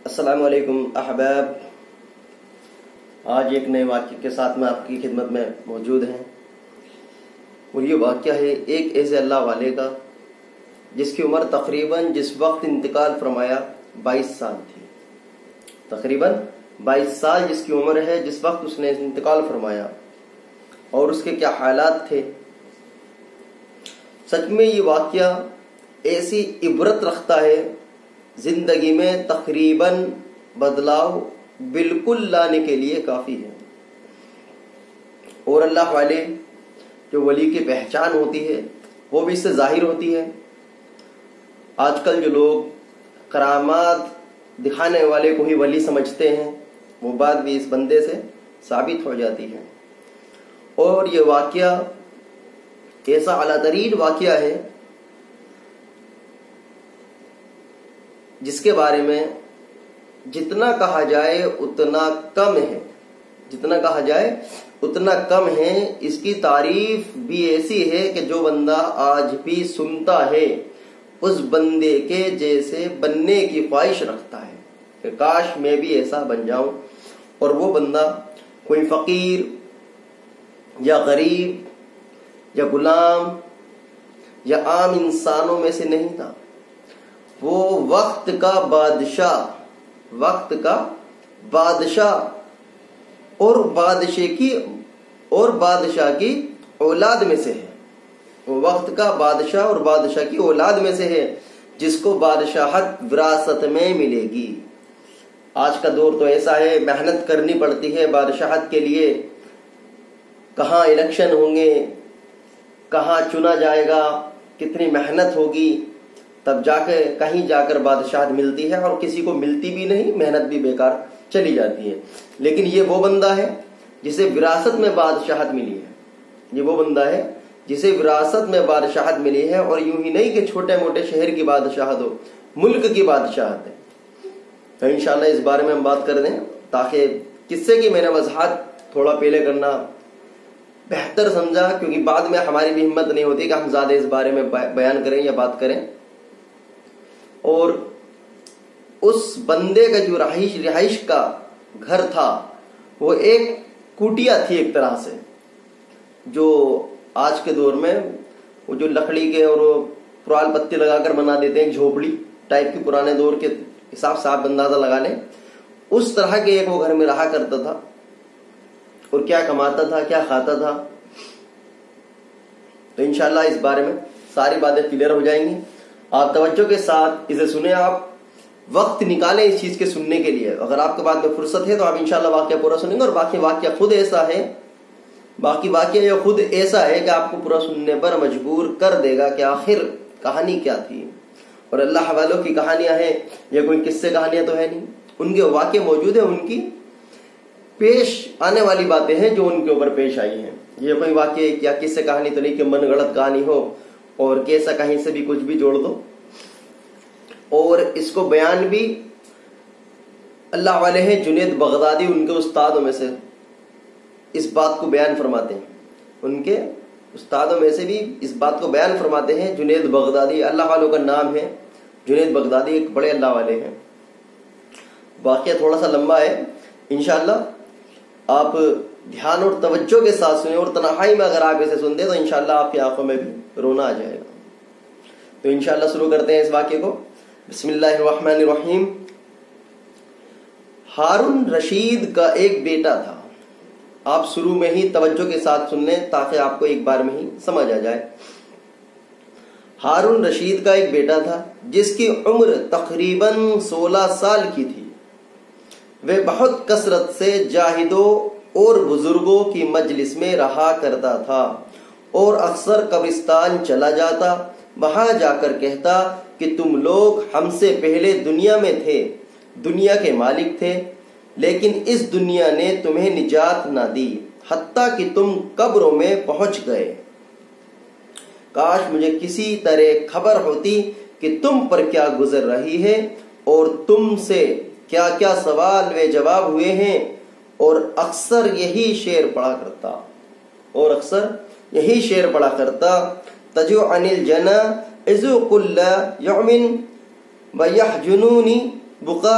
السلام علیکم احباب، آج ایک نئے واقعے کے ساتھ میں آپ کی خدمت میں موجود ہیں، اور یہ واقعہ ہے ایک ایسے اللہ والے کا جس کی عمر تقریباً جس وقت انتقال فرمایا 22 سال تھی۔ تقریباً 22 سال جس کی عمر ہے جس وقت اس نے انتقال فرمایا، اور اس کے کیا حالات تھے۔ سچ میں یہ واقعہ ایسی عبرت رکھتا ہے، زندگی میں تقریباً بدلاؤ بالکل لانے کے لیے کافی ہے۔ اور اللہ والے جو ولی کی پہچان ہوتی ہے وہ بھی اس سے ظاہر ہوتی ہے۔ آج کل جو لوگ کرامات دکھانے والے کو ہی ولی سمجھتے ہیں، وہ بات بھی اس بندے سے ثابت ہو جاتی ہے۔ اور یہ واقعہ ایسا اعلیٰ ترین واقعہ ہے جس کے بارے میں جتنا کہا جائے اتنا کم ہے، جتنا کہا جائے اتنا کم ہے۔ اس کی تعریف بھی ایسی ہے کہ جو بندہ آج بھی سنتا ہے اس بندے کے جیسے بننے کی خواہش رکھتا ہے کہ کاش میں بھی ایسا بن جاؤں۔ اور وہ بندہ کوئی فقیر یا غریب یا غلام یا عام انسانوں میں سے نہیں تھا، وہ وقت کا بادشاہ اور بادشاہ کی اولاد میں سے ہے۔ وہ وقت کا بادشاہ اور بادشاہ کی اولاد میں سے ہے جس کو بادشاہت وراثت میں ملے گی۔ آج کا دور تو ایسا ہے، محنت کرنی پڑتی ہے بادشاہت کے لیے، کہاں الیکشن ہوں گے، کہاں چنا جائے گا، کتنی محنت ہوگی، تب جا کے کہیں جا کر بادشاہت ملتی ہے، اور کسی کو ملتی بھی نہیں، محنت بھی بیکار چلی جاتی ہے۔ لیکن یہ وہ بندہ ہے جسے وراثت میں بادشاہت ملی ہے، یہ وہ بندہ ہے جسے وراثت میں بادشاہت ملی ہے، اور یوں ہی نہیں کہ چھوٹے موٹے شہر کی بادشاہت ہو، ملک کی بادشاہت ہے۔ تو انشاءاللہ اس بارے میں ہم بات کر دیں، تاکہ قصے کی میں نے وضاحت تھوڑا پہلے کرنا بہتر سمجھا، کیونکہ بعد میں ہماری بھی ہمت نہیں ہوتی کہ ہم زیادہ اس بارے میں بیان کریں یا بات کریں۔ اور اس بندے کا جو رہائش کا گھر تھا وہ ایک کوٹیا تھی، ایک طرح سے جو آج کے دور میں وہ جو لکڑی کے اور پرال پتے لگا کر بنا دیتے ہیں، جھوپڑی ٹائپ کی، پرانے دور کے حساب سے آپ اندازہ لگا لیں، اس طرح کے ایک وہ گھر میں رہا کرتا تھا، اور کیا کماتا تھا، کیا کھاتا تھا۔ تو انشاءاللہ اس بارے میں ساری باتیں کلیئر ہو جائیں گی۔ آپ توجہ کے ساتھ اسے سنیں، آپ وقت نکالیں اس چیز کے سننے کے لیے۔ اگر آپ کے بعد میں فرصت ہے تو آپ انشاءاللہ واقعہ پورا سنیں گے، اور باقی واقعہ خود ایسا ہے کہ آپ کو پورا سننے پر مجبور کر دے گا کہ آخر کہانی کیا تھی۔ اور اللہ حوالوں کی کہانیاں ہیں، یہ کوئی قصے کہانیاں تو ہے نہیں، ان کے واقع موجود ہیں، ان کی پیش آنے والی باتیں ہیں جو ان کے اوپر پیش آئی ہیں۔ یہ کوئی واقع یا قصے کہانی تو نہیں کہ من گڑت کہانی ہو اور کیسا کہیں سے بھی کچھ بھی جوڑ دو۔ اور اس کو بیان بھی اللہ والے ہیں جنید بغدادی، ان کے استادوں میں سے اس بات کو بیان فرماتے ہیں، ان کے استادوں میں سے بھی اس بات کو بیان فرماتے ہیں جنید بغدادی۔ اللہ والوں کا نام ہے جنید بغدادی، ایک بڑے اللہ والے ہیں۔ واقعہ تھوڑا سا لمبا ہے، انشاءاللہ آپ دھیان اور توجہ کے ساتھ سنیں، اور تنہائی میں اگر آپ اسے سنتے تو انشاءاللہ آپ کی آنکھوں میں بھی رونا آ جائے گا۔ تو انشاءاللہ شروع کرتے ہیں اس واقعے کو۔ بسم اللہ الرحمن الرحیم۔ ہارون رشید کا ایک بیٹا تھا۔ آپ شروع میں ہی توجہ کے ساتھ سن لیں تاکہ آپ کو ایک بار میں ہی سمجھ آ جائے۔ ہارون رشید کا ایک بیٹا تھا جس کی عمر تقریباً 16 سال کی تھی۔ وہ بہت کثرت سے جاہدوں اور بزرگوں کی مجلس میں رہا کرتا تھا، اور اکثر قبرستان چلا جاتا، وہاں جا کر کہتا کہ تم لوگ ہم سے پہلے دنیا میں تھے، دنیا کے مالک تھے، لیکن اس دنیا نے تمہیں نجات نہ دی، حتیٰ کہ تم قبروں میں پہنچ گئے۔ کاش مجھے کسی طرح خبر ہوتی کہ تم پر کیا گزر رہی ہے، اور تم سے کیا کیا سوال و جواب ہوئے ہیں۔ اور اکثر یہی شعر پڑھا کرتا تجو عن الجنہ اذو کل یوم ویحجنونی بقا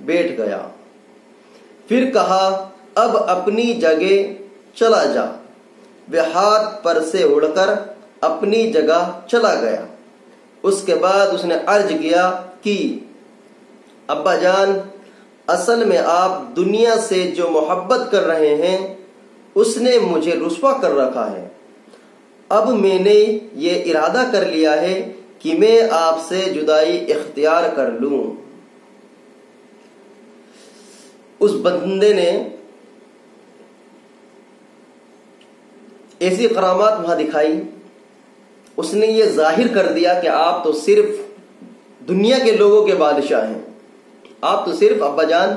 بیٹھ گیا. پھر کہا اب اپنی جگہ چلا جا. وہ ہاتھ پر سے اڑ کر اپنی جگہ چلا گیا. اس کے بعد اس نے عرض کیا کہ ابا جان، اصل میں آپ دنیا سے جو محبت کر رہے ہیں اس نے مجھے رسوا کر رکھا ہے. اب میں نے یہ ارادہ کر لیا ہے کہ میں آپ سے جدائی اختیار کر لوں. اس بندے نے ایسی کرامات وہاں دکھائی. اس نے یہ ظاہر کر دیا کہ آپ تو صرف دنیا کے لوگوں کے بادشاہ ہیں. آپ تو صرف ابا جان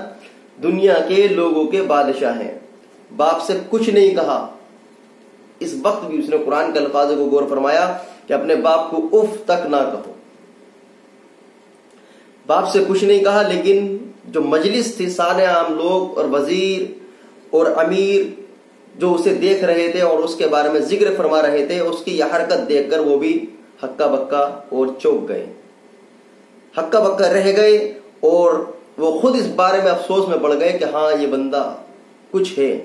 دنیا کے لوگوں کے بادشاہ ہیں. باپ سے کچھ نہیں کہا. اس وقت بھی اس نے قرآن کے الفاظ کو غور فرمایا کہ اپنے باپ کو اف تک نہ کہو. باپ سے کچھ نہیں کہا، لیکن جو مجلس تھی، سارے عام لوگ اور وزیر اور امیر جو اسے دیکھ رہے تھے اور اس کے بارے میں ذکر فرما رہے تھے، اس کی یہ حرکت دیکھ کر وہ بھی ہکا بکا اور چوک گئے، ہکا بکا رہ گئے، اور وہ خود اس بارے میں افسوس میں پڑ گئے کہ ہاں یہ بندہ کچھ ہے.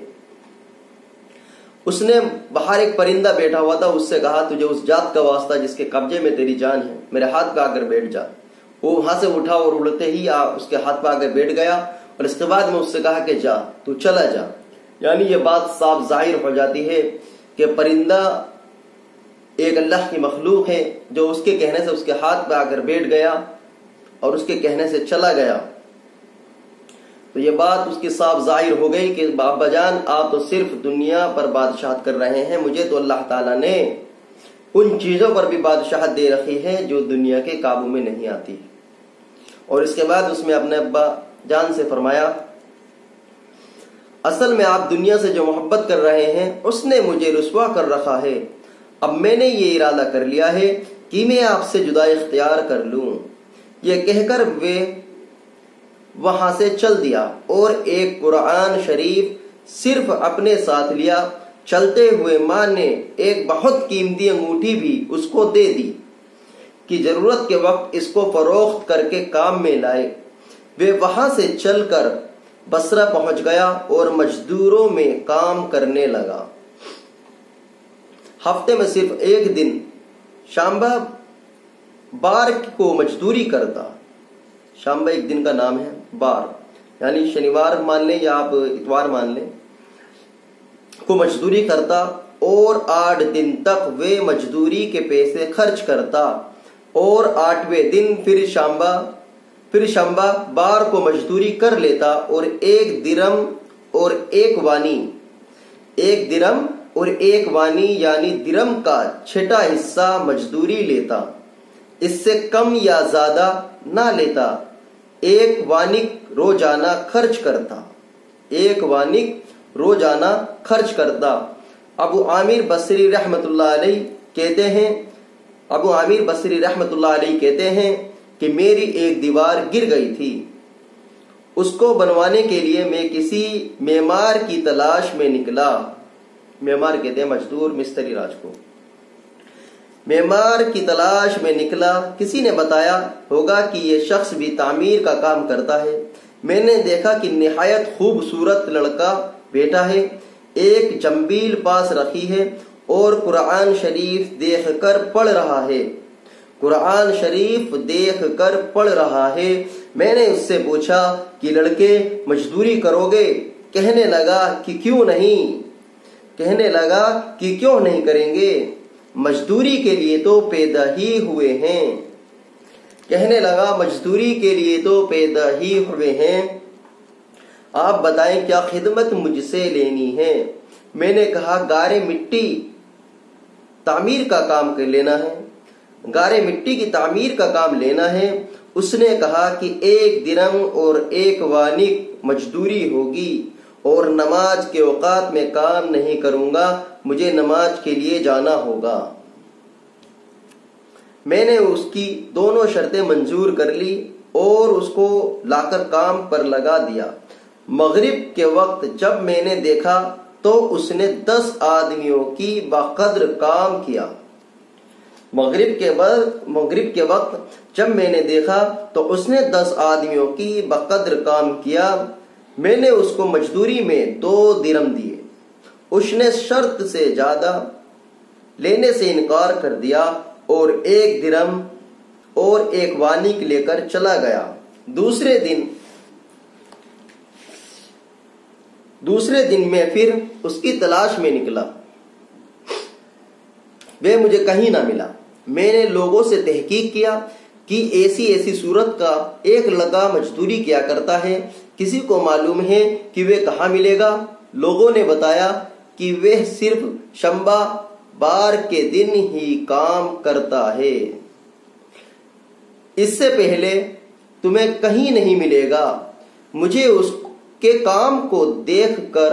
اس نے باہر ایک پرندہ بیٹھا ہوا تھا، اس سے کہا تجھے اس ذات کا واسطہ جس کے قبضے میں تیری جان ہے، میرے ہاتھ پہ آ کر بیٹھ جا. وہ وہاں سے اٹھا اور اڑتے ہی اس کے ہاتھ پہ آ کر بیٹھ گیا، اور اس کے بعد میں اس سے کہا کہ جا، تو چلا جا. یعنی یہ بات صاف ظاہر ہو جاتی ہے کہ پرندہ ایک اللہ کی مخلوق ہے جو اس کے کہنے سے اس کے ہاتھ پہ آ کر بیٹھ گیا اور اس کے کہنے سے چلا گیا. تو یہ بات اس کی صاف ظاہر ہو گئی کہ بابا جان آپ تو صرف دنیا پر بادشاہت کر رہے ہیں، مجھے تو اللہ تعالیٰ نے ان چیزوں پر بھی بادشاہت دے رکھی ہے جو دنیا کے قابو میں نہیں آتی. اور اس کے بعد اس میں اپنے ابا جان سے فرمایا اصل میں آپ دنیا سے جو محبت کر رہے ہیں اس نے مجھے رسوا کر رکھا ہے. اب میں نے یہ ارادہ کر لیا ہے کہ میں آپ سے جدا اختیار کر لوں. یہ کہہ کر وہ وہاں سے چل دیا اور ایک قرآن شریف صرف اپنے ساتھ لیا. چلتے ہوئے ماں نے ایک بہت قیمتی انگوٹھی بھی اس کو دے دی کہ ضرورت کے وقت اس کو فروخت کر کے کام میں لائے. وہ وہاں سے چل کر بصرہ پہنچ گیا اور مزدوروں میں کام کرنے لگا. ہفتے میں صرف ایک دن شامبا بار کو مزدوری کرتا. شامبا ایک دن کا نام ہے، بار یعنی شنیوار مان لیں یا آپ اتوار مان لیں، کو مزدوری کرتا اور 8 دن تک وہ مزدوری کے پیسے خرچ کرتا، اور 8ویں دن پھر شامبا بار کو مزدوری کر لیتا اور 1 درم اور 1 وانی یعنی درم کا 6واں حصہ مزدوری لیتا. اس سے کم یا زیادہ نہ لیتا. 1 وانک روزانہ خرچ کرتا. ابو عامر بصری رحمت اللہ علیہ کہتے ہیں کہ میری ایک دیوار گر گئی تھی. اس کو بنوانے کے لیے میں کسی معمار کی تلاش میں نکلا. معمار کہتے ہیں مزدور مستری راج کو. معمار کی تلاش میں نکلا. کسی نے بتایا ہوگا کہ یہ شخص بھی تعمیر کا کام کرتا ہے. میں نے دیکھا کہ نہایت خوبصورت لڑکا بیٹا ہے، ایک جمبیل پاس رکھی ہے اور قرآن شریف دیکھ کر پڑھ رہا ہے. میں نے اس سے پوچھا کہ لڑکے مزدوری کرو گے؟ کہنے لگا کہ کیوں نہیں کریں گے، مزدوری کے لیے تو پیدا ہی ہوئے ہیں. آپ بتائیں کیا خدمت مجھ سے لینی ہے؟ میں نے کہا گارے مٹی تعمیر کا کام لینا ہے. اس نے کہا کہ 1 درم اور 1 وانک مزدوری ہوگی، اور نماز کے اوقات میں کام نہیں کروں گا، مجھے نماز کے لیے جانا ہوگا. میں نے اس کی دونوں شرطیں منظور کر لی اور اس کو لا کر کام پر لگا دیا. مغرب کے وقت جب میں نے دیکھا تو اس نے 10 آدمیوں کی بقدر کام کیا. مغرب کے وقت جب میں نے دیکھا تو اس نے 10 آدمیوں کی بقدر کام کیا. میں نے اس کو مزدوری میں 2 درم دیے. اس نے شرط سے زیادہ لینے سے انکار کر دیا اور 1 درم اور 1 وانیک لے کر چلا گیا. دوسرے دن میں پھر اس کی تلاش میں نکلا. وہ مجھے کہیں نہ ملا. میں نے لوگوں سے تحقیق کیا کہ ایسی صورت کا ایک لڑکا مزدوری کیا کرتا ہے، کسی کو معلوم ہے کہ وہ کہاں ملے گا؟ لوگوں نے بتایا کہ وہ صرف شنبہ بار کے دن ہی کام کرتا ہے، اس سے پہلے تمہیں کہیں نہیں ملے گا. مجھے اس کے کام کو دیکھ کر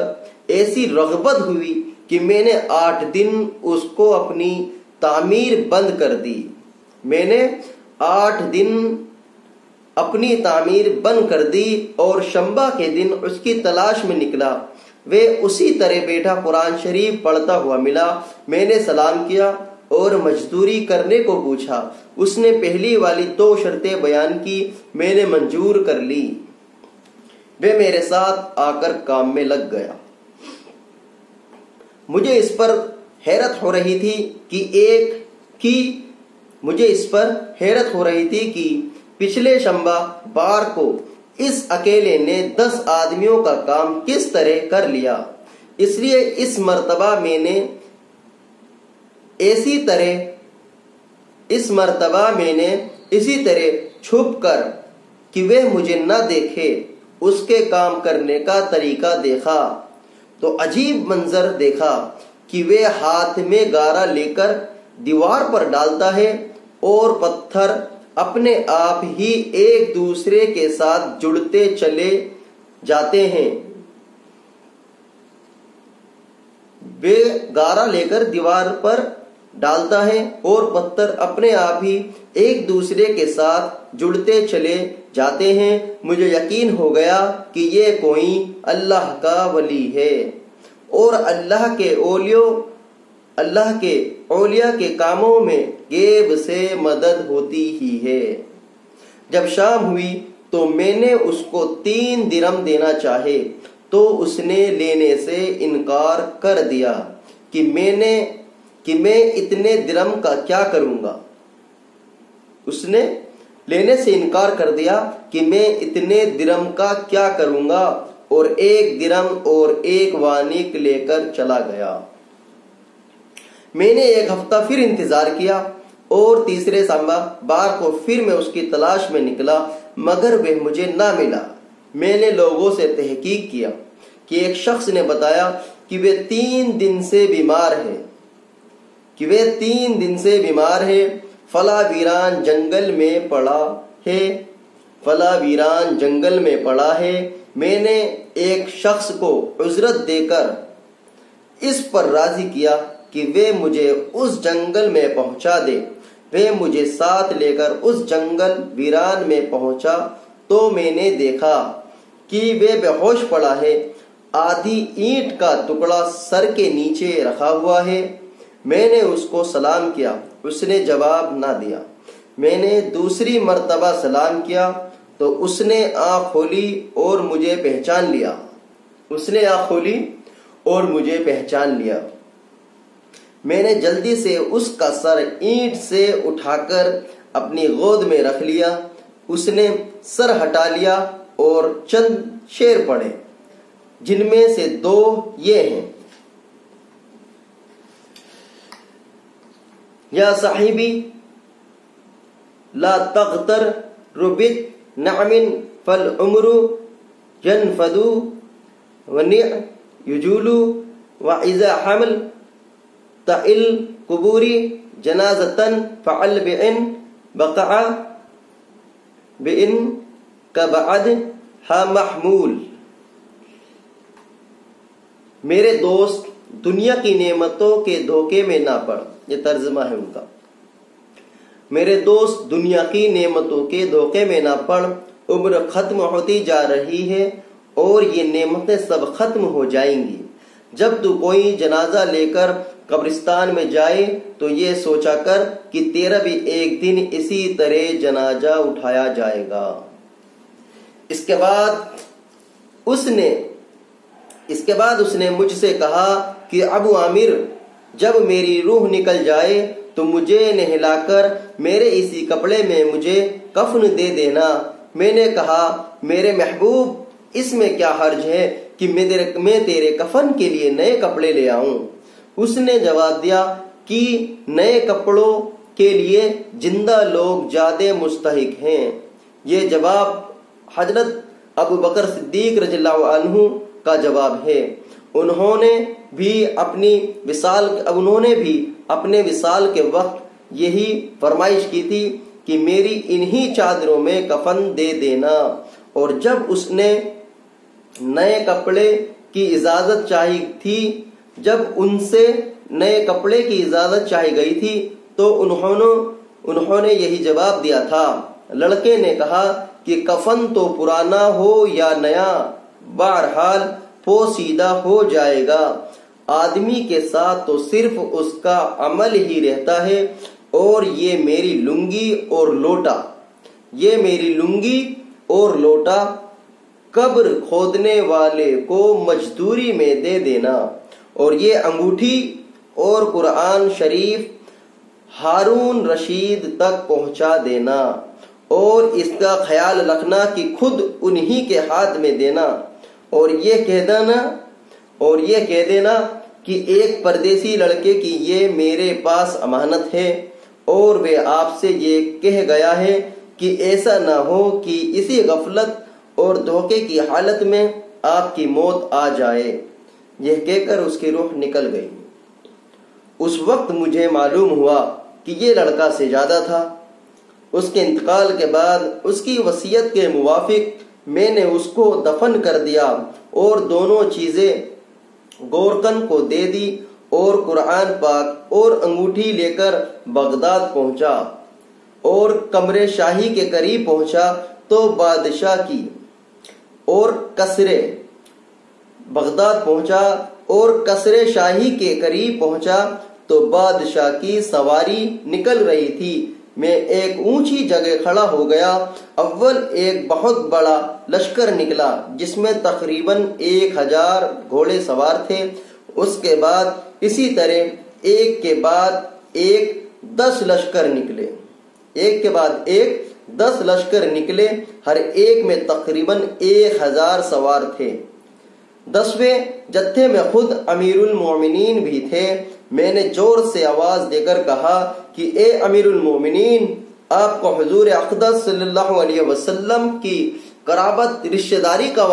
ایسی رغبت ہوئی کہ میں نے 8 دن اس کو اپنی تعمیر بند کر دی. میں نے 8 دن اپنی تعمیر بند کر دی اور شنبہ کے دن اس کی تلاش میں نکلا. وہ اسی طرح بیٹھا قرآن شریف پڑھتا ہوا ملا. میں نے سلام کیا اور مزدوری کرنے کو پوچھا. اس نے پہلی والی 2 شرطیں بیان کی. میں نے منظور کر لی. وہ میرے ساتھ آ کر کام میں لگ گیا. مجھے اس پر حیرت ہو رہی تھی کہ پچھلے شنبہ بار کو اس اکیلے نے 10 آدمیوں کا کام کس طرح کر لیا. اس لیے اس مرتبہ میں نے اسی طرح چھپ کر کہ وہ مجھے نہ دیکھے اس کے کام کرنے کا طریقہ دیکھا تو عجیب منظر دیکھا کہ وہ ہاتھ میں گارا لے کر دیوار پر ڈالتا ہے اور پتھر اپنے آپ ہی ایک دوسرے کے ساتھ جڑتے چلے جاتے ہیں. وہ گارا لے کر دیوار پر ڈالتا ہے اور پتھر اپنے آپ ہی ایک دوسرے کے ساتھ جڑتے چلے جاتے ہیں. مجھے یقین ہو گیا کہ یہ کوئی اللہ کا ولی ہے اور اللہ کے اولیاء کے کاموں میں غیب سے مدد ہوتی ہی ہے. جب شام ہوئی تو میں نے اس کو 3 درم دینا چاہے تو اس نے لینے سے انکار کر دیا کہ میں اتنے درم کا کیا کروں گا. اس نے لینے سے انکار کر دیا کہ میں اتنے درم کا کیا کروں گا اور 1 درم اور 1 وانیک لے کر چلا گیا. میں نے 1 ہفتہ پھر انتظار کیا اور تیسرے شنبہ بار کو پھر میں اس کی تلاش میں نکلا مگر وہ مجھے نہ ملا. میں نے لوگوں سے تحقیق کیا کہ ایک شخص نے بتایا کہ وہ 3 دن سے بیمار ہے. فلاں ویران جنگل میں پڑا ہے. میں نے ایک شخص کو اجرت دے کر اس پر راضی کیا کہ وہ مجھے اس جنگل میں پہنچا دے. وہ مجھے ساتھ لے کر اس جنگل ویران میں پہنچا تو میں نے دیکھا کہ وہ بے ہوش پڑا ہے. آدھی اینٹ کا ٹکڑا سر کے نیچے رکھا ہوا ہے. میں نے اس کو سلام کیا. اس نے جواب نہ دیا. میں نے دوسری مرتبہ سلام کیا تو اس نے آنکھ کھولی اور مجھے پہچان لیا. میں نے جلدی سے اس کا سر اینٹ سے اٹھا کر اپنی گود میں رکھ لیا. اس نے سر ہٹا لیا اور چند شعر پڑھے جن میں سے 2 یہ ہیں: یا صاحبی لا تغتر ربت نعم فالعمر ينفد ونع يجول وإذا حمل تعل قبوري جنازة فعل بإن كبعد ها محمول. میرے دوست دنیا کی نعمتوں کے دھوکے میں نہ پڑ. یہ ترجمہ ہے ان کا. میرے دوست دنیا کی نعمتوں کے دھوکے میں نہ پڑ. عمر ختم ہوتی جا رہی ہے اور یہ نعمتیں سب ختم ہو جائیں گی. جب تو کوئی جنازہ لے کر قبرستان میں جائے تو یہ سوچا کر کہ تیرا بھی ایک دن اسی طرح جنازہ اٹھایا جائے گا۔ اس کے بعد اس نے مجھ سے کہا کہ ابو عامر، جب میری روح نکل جائے تو مجھے نہلا کر میرے اسی کپڑے میں مجھے کفن دے دینا۔ میں نے کہا میرے محبوب، اس میں کیا حرج ہے کہ میں تیرے کفن کے لیے نئے کپڑے لے آؤں؟ اس نے جواب دیا کہ نئے کپڑوں کے لیے زندہ لوگ زیادہ مستحق ہیں۔ یہ جواب حضرت ابو بکر صدیق رضی اللہ عنہ کا جواب ہے۔ انہوں نے بھی اپنے وصال کے وقت یہی فرمائش کی تھی کہ میری انہی چادروں میں کفن دے دینا۔ اور جب اس نے نئے کپڑے کی اجازت چاہی تھی جب ان سے نئے کپڑے کی اجازت چاہی گئی تھی تو انہوں نے یہی جواب دیا تھا۔ لڑکے نے کہا کہ کفن تو پرانا ہو یا نیا، بہرحال پوسیدہ ہو جائے گا۔ آدمی کے ساتھ تو صرف اس کا عمل ہی رہتا ہے، اور یہ میری لنگی اور لوٹا قبر کھودنے والے کو مزدوری میں دے دینا، اور یہ انگوٹھی اور قرآن شریف ہارون رشید تک پہنچا دینا، اور اس کا خیال رکھنا کہ خود انہی کے ہاتھ میں دینا، اور یہ کہہ دینا کہ ایک پردیسی لڑکے کی یہ میرے پاس امانت ہے، اور وہ آپ سے یہ کہہ گیا ہے کہ ایسا نہ ہو کہ اسی غفلت اور دھوکے کی حالت میں آپ کی موت آ جائے۔ یہ کہہ کر اس کی روح نکل گئی۔ اس وقت مجھے معلوم ہوا کہ یہ لڑکا سجادہ تھا۔ اس کے انتقال کے بعد اس کی وصیت کے موافق میں نے اس کو دفن کر دیا، اور دونوں چیزیں گورکن کو دے دی، اور قرآن پاک اور انگوٹھی لے کر بغداد پہنچا، اور کمرے شاہی کے قریب پہنچا تو بادشاہ کی اور بغداد پہنچا اور قصر شاہی کے قریب پہنچا تو بادشاہ کی سواری نکل رہی تھی۔ میں ایک اونچی جگہ کھڑا ہو گیا۔ اول ایک بہت بڑا لشکر نکلا جس میں تقریباً 1000 گھوڑے سوار تھے۔ اس کے بعد اسی طرح ایک کے بعد ایک 10 لشکر نکلے، ہر ایک میں تقریباً 1000 سوار تھے۔ 10ویں جتھے میں خود امیر المومنین بھی تھے۔ میں نے زور سے آواز دے کر کہا کہ اے امیر المومنین، آپ کو حضور اقدس صلی اللہ علیہ وسلم کی قرابت رشتہ داری کا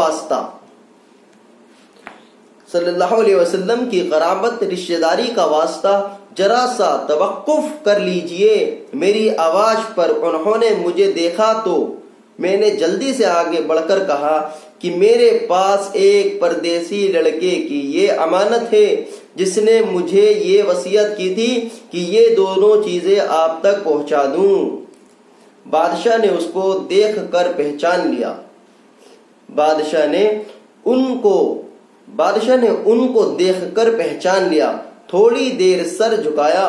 واسطہ ذرا سا توقف کر لیجئے۔ میری آواز پر انہوں نے مجھے دیکھا تو میں نے جلدی سے آگے بڑھ کر کہا کہ میرے پاس ایک پردیسی لڑکے کی یہ امانت ہے جس نے مجھے یہ وصیت کی تھی کہ یہ دونوں چیزیں آپ تک پہنچا دوں۔ بادشاہ نے اس کو دیکھ کر پہچان لیا۔ بادشاہ نے ان کو دیکھ کر پہچان لیا، تھوڑی دیر سر جھکایا،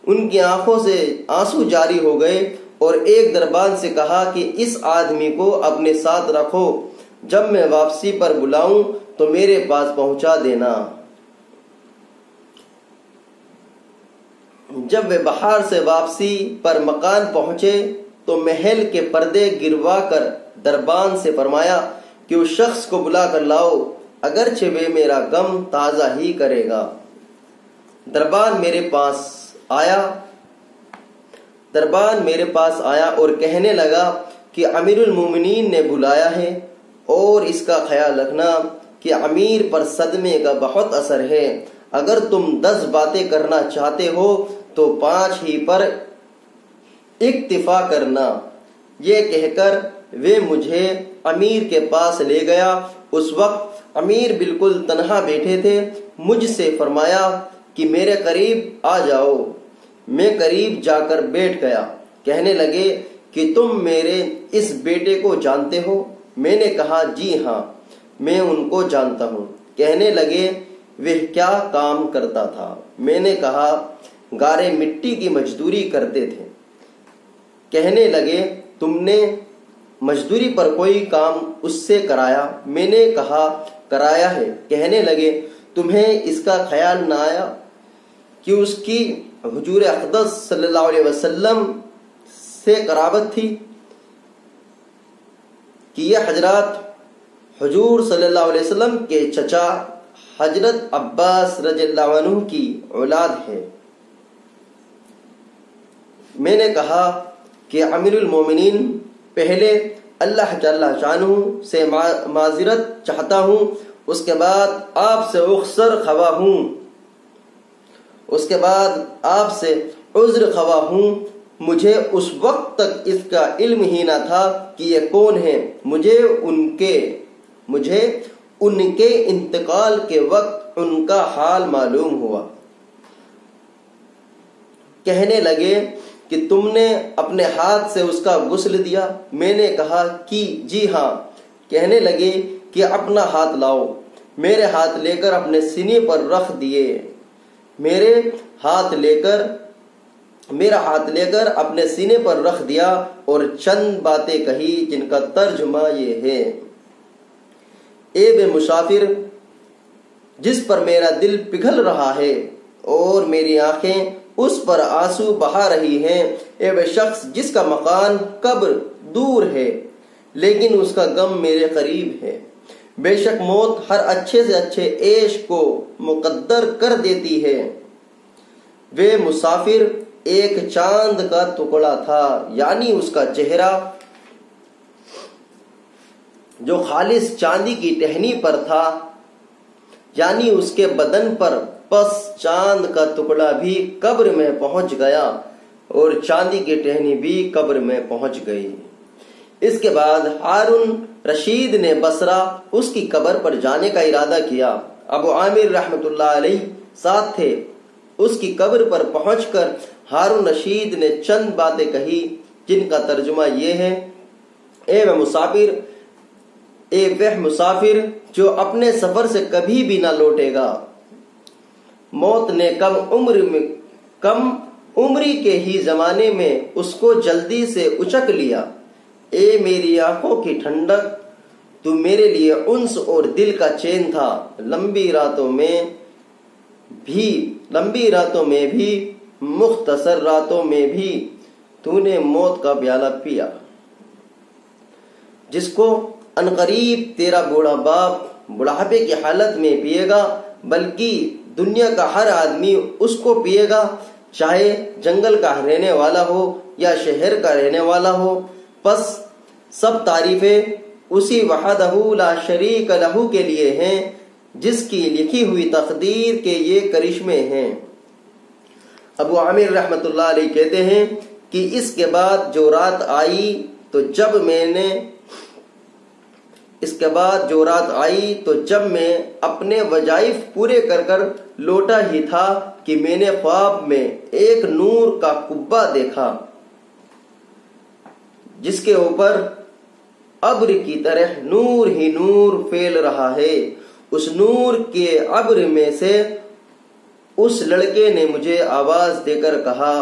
ان کی آنکھوں سے آنسو جاری ہو گئے، اور ایک دربان سے کہا کہ اس آدمی کو اپنے ساتھ رکھو، جب میں واپسی پر بلاؤں تو میرے پاس پہنچا دینا۔ جب وہ بہار سے واپسی پر مکان پہنچے تو محل کے پردے گروا کر دربان سے فرمایا کہ اس شخص کو بلا کر لاؤ، اگرچہ وہ میرا غم تازہ ہی کرے گا۔ دربان میرے پاس آیا اور کہنے لگا کہ امیر المومنین نے بلایا ہے، اور اس کا خیال رکھنا کہ امیر پر صدمے کا بہت اثر ہے۔ اگر تم 10 باتیں کرنا چاہتے ہو تو 5 ہی پر اکتفا کرنا۔ یہ کہہ کر وہ مجھے امیر کے پاس لے گیا۔ اس وقت امیر بالکل تنہا بیٹھے تھے۔ مجھ سے فرمایا کہ میرے قریب آ جاؤ۔ میں قریب جا کر بیٹھ گیا۔ کہنے لگے کہ تم میرے اس بیٹے کو جانتے ہو؟ میں نے کہا جی ہاں، میں ان کو جانتا ہوں۔ کہنے لگے وہ کیا کام کرتا تھا؟ میں نے کہا گارے مٹی کی مزدوری کرتے تھے۔ کہنے لگے تم نے مزدوری پر کوئی کام اس سے کرایا؟ میں نے کہا کرایا ہے۔ کہنے لگے تمہیں اس کا خیال نہ آیا کہ اس کی حضور اقدس صلی اللہ علیہ وسلم سے قرابت تھی کہ یہ حضرات حضور صلی اللہ علیہ وسلم کے چچا حضرت عباس رضی اللہ عنہ کی اولاد ہے؟ میں نے کہا کہ امیر المومنین پہلے اللہ جل شانہ سے معذرت چاہتا ہوں، اس کے بعد آپ سے اخسر خواہ ہوں، اس کے بعد آپ سے عذر خواہ ہوں۔ مجھے اس وقت تک اس کا علم ہی نہ تھا کہ یہ کون ہے۔ مجھے ان کے انتقال کے وقت ان کا حال معلوم ہوا۔ کہنے لگے کہ تم نے اپنے ہاتھ سے اس کا غسل دیا؟ میں نے کہا کہ جی ہاں۔ کہنے لگے کہ اپنا ہاتھ لاؤ۔ میرے ہاتھ لے کر اپنے سینے پر رکھ دیے۔ میرا ہاتھ لے کر اپنے سینے پر رکھ دیا اور چند باتیں کہی جن کا ترجمہ یہ ہے: اے بے مسافر، جس پر میرا دل پگھل رہا ہے اور میری آنکھیں اس پر آنسو بہا رہی ہیں، اے وہ شخص جس کا مکان قبر دور ہے لیکن اس کا غم میرے قریب ہے۔ بے شک موت ہر اچھے سے اچھے عیش کو مقدر کر دیتی ہے۔ وہ مسافر ایک چاند کا ٹکڑا تھا، یعنی اس کا چہرہ جو خالص چاندی کی ٹہنی پر تھا، یعنی اس کے بدن پر، پس چاند کا ٹکڑا بھی قبر میں پہنچ گیا اور چاندی کی ٹہنی بھی قبر میں پہنچ گئی۔ اس کے بعد ہارون رشید نے بصرہ اس کی قبر پر جانے کا ارادہ کیا۔ ابو عامر رحمۃ اللہ علیہ ساتھ تھے۔ اس کی قبر پر پہنچ کر ہارون رشید نے چند باتیں کہی جن کا ترجمہ یہ ہے: اے وہ مسافر جو اپنے سفر سے کبھی بھی نہ لوٹے گا، موت نے کم عمری کے ہی زمانے میں اس کو جلدی سے اچک لیا۔ اے میری آنکھوں کی ٹھنڈک، تو میرے لیے انس اور دل کا چین تھا۔ لمبی راتوں میں بھی مختصر راتوں میں بھی تو نے موت کا پیالہ پیا، جس کو عنقریب تیرا بوڑھا باپ بڑھاپے کی حالت میں پیے گا، بلکہ دنیا کا ہر آدمی اس کو پیے گا، چاہے جنگل کا رہنے والا ہو یا شہر کا رہنے والا ہو۔ پس سب تعریفیں اسی وحدہ لا شریک لہ کے لیے ہیں جس کی لکھی ہوئی تقدیر کے یہ کرشمے ہیں۔ ابو عامر رحمۃ اللہ علیہ کہتے ہیں کہ اس کے بعد جو رات آئی تو جب میں اپنے وظائف پورے کر لوٹا ہی تھا کہ میں نے خواب میں ایک نور کا قبہ دیکھا جس کے اوپر ابر کی طرح نور ہی نور پھیل رہا ہے۔ اس نور کے ابر میں سے اس لڑکے نے مجھے آواز دے کر کہا: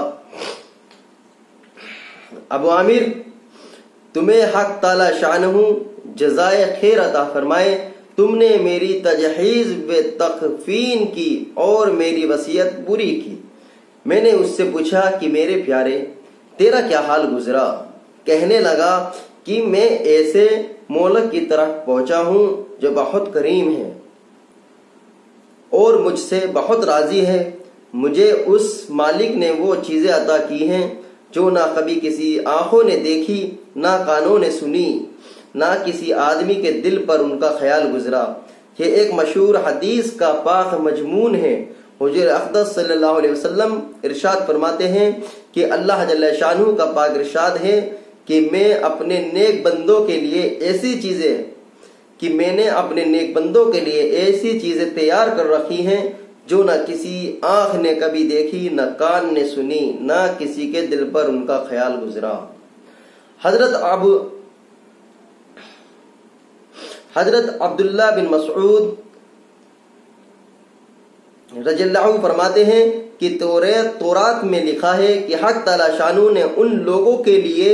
ابو عامر، تمہیں حق تعالی شانہ جزائے خیر عطا فرمائے، تم نے میری تجہیز و تکفین کی اور میری وصیت پوری کی۔ میں نے اس سے پوچھا کہ میرے پیارے، تیرا کیا حال گزرا؟ کہنے لگا کہ میں ایسے مولک کی طرف پہنچا ہوں جو بہت کریم ہے اور مجھ سے بہت راضی ہے۔ مجھے اس مالک نے وہ چیزیں عطا کی ہیں جو نہ کبھی کسی آنکھوں نے دیکھی، نہ کانوں نے سنی، نہ کسی آدمی کے دل پر ان کا خیال گزرا۔ یہ ایک مشہور حدیث کا پاک مضمون ہے۔ حضور اقدس صلی اللہ علیہ وسلم ارشاد فرماتے ہیں کہ اللہ جل شانہ کا پاک ارشاد ہے کہ میں اپنے نیک بندوں کے لیے ایسی چیزیں تیار کر رکھی ہیں جو نہ کسی آنکھ نے کبھی دیکھی، نہ کان نے سنی، نہ کسی کے دل پر ان کا خیال گزرا۔ حضرت عبداللہ بن مسعود رضی اللہ عنہ فرماتے ہیں کہ تورات میں لکھا ہے کہ حق تعالی شانو نے ان لوگوں کے لیے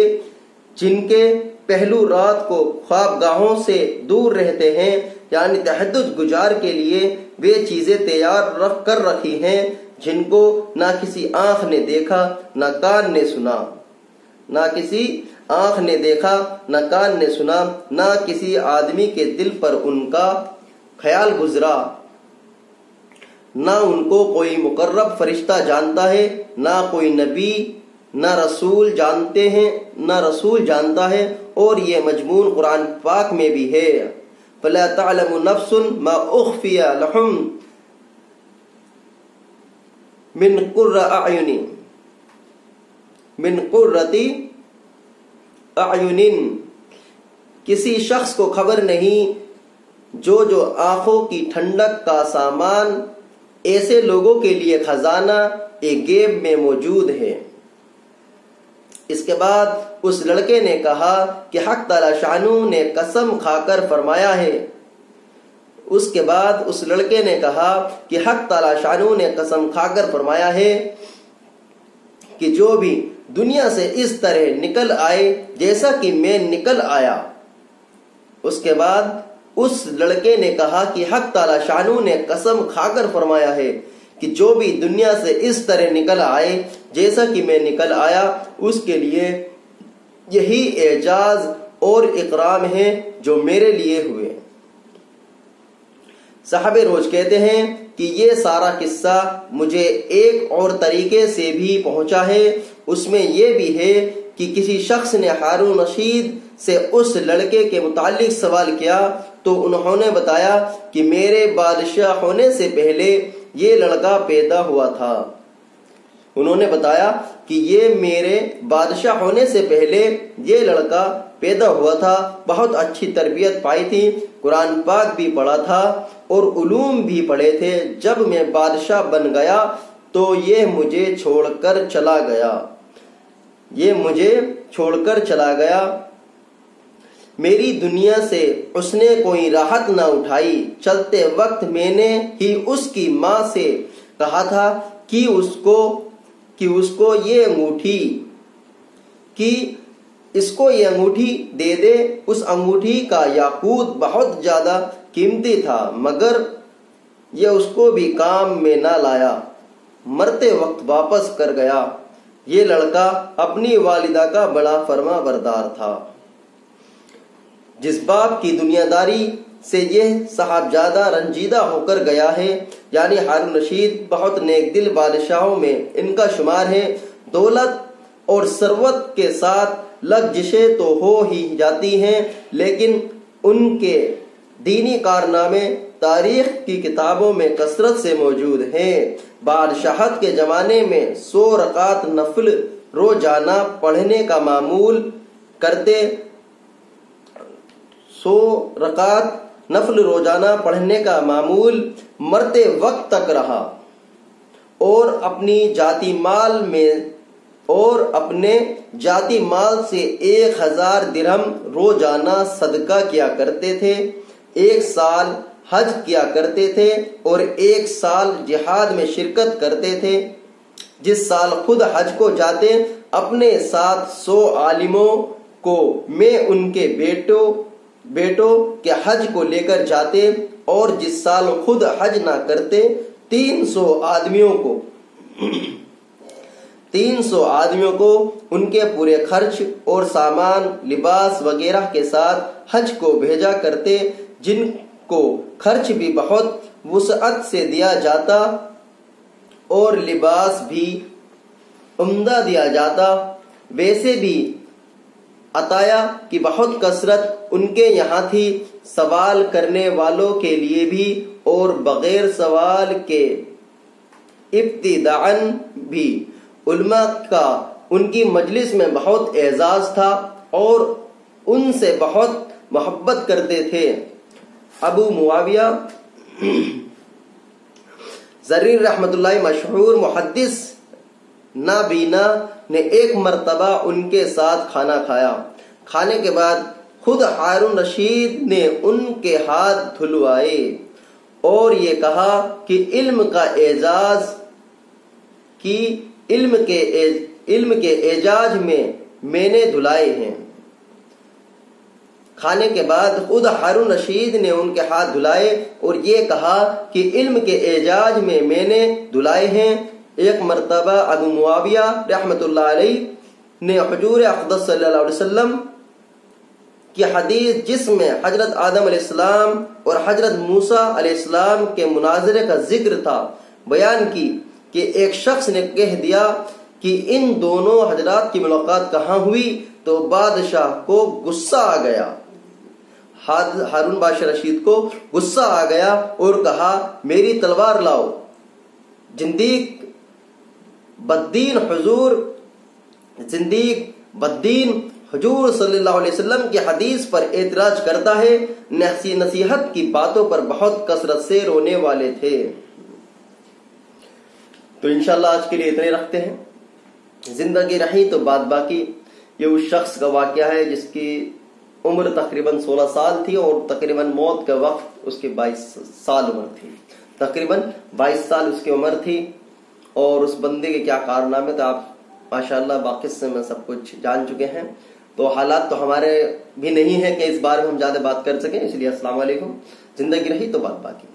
جن کے پہلو رات کو خوابگاہوں سے دور رہتے ہیں، یعنی تہجد گزار کے لیے وہ چیزیں تیار رکھ کر رکھی ہیں جن کو نہ کسی آنکھ نے دیکھا نہ کان نے سنا، نہ کسی آنکھ نے دیکھا نہ کان نے سنا، نہ کسی آدمی کے دل پر ان کا خیال گزرا، نہ ان کو کوئی مقرب فرشتہ جانتا ہے، نہ کوئی نبی نہ رسول جانتا ہے، اور یہ مضمون قرآن پاک میں بھی ہے، فَلَا تَعْلَمُ نَفْسٌ مَا أُخْفِيَ لَهُم من قرۃ اعین، کسی شخص کو خبر نہیں جو آنکھوں کی ٹھنڈک کا سامان ایسے لوگوں کے لیے خزانہ ایک غیب میں موجود ہے۔ اس کے بعد اس لڑکے نے کہا کہ حق تعالی شانو نے قسم کھا کر فرمایا ہے، اس کے بعد اس لڑکے نے کہا کہ حق تعالی شانو نے قسم کھا کر فرمایا ہے کہ جو بھی دنیا سے اس طرح نکل آئے جیسا کہ میں نکل آیا۔ اس کے بعد اس لڑکے نے کہا کہ حق تعالی شانو نے قسم کھا کر فرمایا ہے کہ جو بھی دنیا سے اس طرح نکل آئے جیسا کہ میں نکل آیا، اس کے لیے یہی اعجاز اور اکرام ہے جو میرے لیے ہوئے۔ صاحب روج کہتے ہیں کہ یہ سارا قصہ مجھے ایک اور طریقے سے بھی پہنچا ہے، اس میں یہ بھی ہے کہ کسی شخص نے ہارون رشید سے اس لڑکے کے متعلق سوال کیا تو انہوں نے بتایا کہ میرے بادشاہ ہونے سے پہلے یہ لڑکا پیدا ہوا تھا۔ انہوں نے بتایا کہ یہ میرے بادشاہ ہونے سے پہلے یہ لڑکا پیدا ہوا تھا، بہت اچھی تربیت پائی تھی، قرآن پاک بھی پڑھا تھا اور علوم بھی پڑھے تھے۔ جب میں بادشاہ بن گیا تو یہ مجھے چھوڑ کر چلا گیا، میری دنیا سے اس نے کوئی راحت نہ اٹھائی۔ چلتے وقت میں نے ہی اس کی ماں سے کہا تھا کہ اس کو یہ انگوٹھی دے دے۔ اس انگوٹھی کا یاقوت بہت زیادہ قیمتی تھا، مگر یہ اس کو بھی کام میں نہ لایا، مرتے وقت واپس کر گیا۔ یہ لڑکا اپنی والدہ کا بڑا فرما بردار تھا۔ جس باپ کی دنیا داری سے یہ صاحبزادہ رنجیدہ ہو کر گیا ہے، یعنی ہارون رشید بہت نیک دل بادشاہوں میں ان کا شمار ہے۔ دولت اور ثروت کے ساتھ لغزشیں تو ہو ہی جاتی ہیں، لیکن ان کے دینی کارنامے تاریخ کی کتابوں میں کثرت سے موجود ہیں۔ بادشاہت کے زمانے میں 100 رکعت نفل روزانہ پڑھنے کا معمول کرتے، 100 رکعت نفل روزانہ پڑھنے کا معمول مرتے وقت تک رہا، اور اپنے جاتی مال سے 1000 درہم روزانہ صدقہ کیا کرتے تھے، 1 سال حج کیا کرتے تھے اور 1 سال جہاد میں شرکت کرتے تھے۔ جس سال خود حج کو جاتے اپنے ساتھ 100 عالموں کو میں ان کے بیٹوں کے حج کو لے کر جاتے، اور جس سال خود حج نہ کرتے 300 آدمیوں کو ان کے پورے خرچ اور سامان، لباس وغیرہ کے ساتھ حج کو بھیجا کرتے، جن کو خرچ بھی بہت وسعت سے دیا جاتا اور لباس بھی عمدہ دیا جاتا۔ ویسے بھی عطایا کی بہت کثرت ان کے یہاں تھی، سوال کرنے والوں کے لیے بھی اور بغیر سوال کے ابتداءً بھی۔ علماء کا ان کی مجلس میں بہت اعزاز تھا اور ان سے بہت محبت کرتے تھے۔ ابو معاویہ زریر رحمۃ اللہ مشہور محدث نابینا نے ایک مرتبہ ان کے ساتھ کھانا کھایا۔ کھانے کے بعد خود ہارون رشید نے ان کے ہاتھ دھلوائے اور یہ کہا کہ علم کے اعجاز میں نے دھلائے ہیں۔ کھانے کے بعد خود ہارون رشید نے ان کے ہاتھ دھلائے اور یہ کہا کہ علم کے اعجاز میں نے دھلائے ہیں۔ ایک مرتبہ ابو معاویہ رحمۃ اللہ علیہ نے حضور اقدس صلی اللہ علیہ وسلم کی حدیث جس میں حضرت آدم علیہ السلام اور حضرت موسیٰ علیہ السلام کے مناظرے کا ذکر تھا بیان کی کہ ایک شخص نے کہہ دیا کہ ان دونوں حضرات کی ملاقات کہاں ہوئی، تو بادشاہ کو غصہ آ گیا، ہارون بادشاہ رشید کو غصہ آ گیا اور کہا میری تلوار لاؤ۔ زندیق بدین حضور صلی اللہ علیہ وسلم کی حدیث پر اعتراض کرتا ہے، نصیحت کی باتوں پر بہت کثرت سے رونے والے تھے۔ تو انشاءاللہ آج کے لیے اتنے رکھتے ہیں۔ زندگی رہی تو بات باقی۔ یہ اس شخص کا واقعہ ہے جس کی عمر تقریباً 16 سال تھی اور تقریباً موت کا وقت اس کی 22 سال عمر تھی، تقریباً 22 سال اس کی عمر تھی۔ اور اس بندے کے کیا کارنامے تھے آپ ماشاءاللہ باقی سے میں سب کچھ جان چکے ہیں۔ تو حالات تو ہمارے بھی نہیں ہے کہ اس بارے میں ہم زیادہ بات کر سکیں، اس لیے السلام علیکم۔ زندگی رہی تو بات باقی۔